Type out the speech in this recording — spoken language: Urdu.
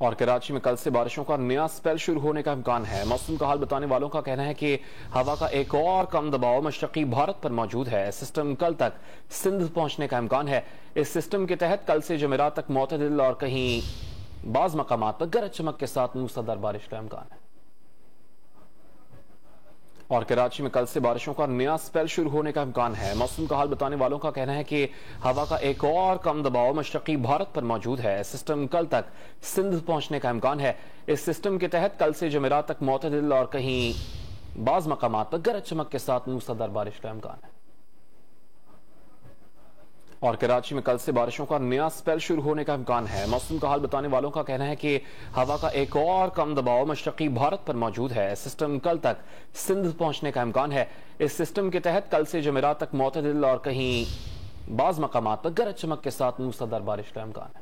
اور کراچی میں کل سے بارشوں کا نیا سپیل شروع ہونے کا امکان ہے۔ موسم کا حال بتانے والوں کا کہنا ہے کہ ہوا کا ایک اور کم دباؤ مشرقی بھارت پر موجود ہے۔ سسٹم کل تک سندھ پہنچنے کا امکان ہے۔ اس سسٹم کے تحت کل سے جمعرات تک معتدل اور کہیں بعض مقامات پر گرج چمک کے ساتھ موسلادھار بارش کا امکان ہے۔ اور کراچی میں کل سے بارشوں کا نیا سپیل شروع ہونے کا امکان ہے۔ موسم کا حال بتانے والوں کا کہنا ہے کہ ہوا کا ایک اور کم دباؤ مشرقی بھارت پر موجود ہے۔ سسٹم کل تک سندھ پہنچنے کا امکان ہے۔ اس سسٹم کے تحت کل سے جمعرات تک معتدل اور کہیں بعض مقامات پر گرج چمک کے ساتھ موسلادھار بارش کا امکان ہے۔ اور کراچی میں کل سے بارشوں کا نیا سپیل شروع ہونے کا امکان ہے۔ موسم کا حال بتانے والوں کا کہنا ہے کہ ہوا کا ایک اور کم دباؤ مشرقی بھارت پر موجود ہے۔ سسٹم کل تک سندھ پہنچنے کا امکان ہے۔ اس سسٹم کے تحت کل سے جمعرات تک معتدل اور کہیں بعض مقامات پر گرج چمک کے ساتھ موسلادھار بارش کا امکان ہے۔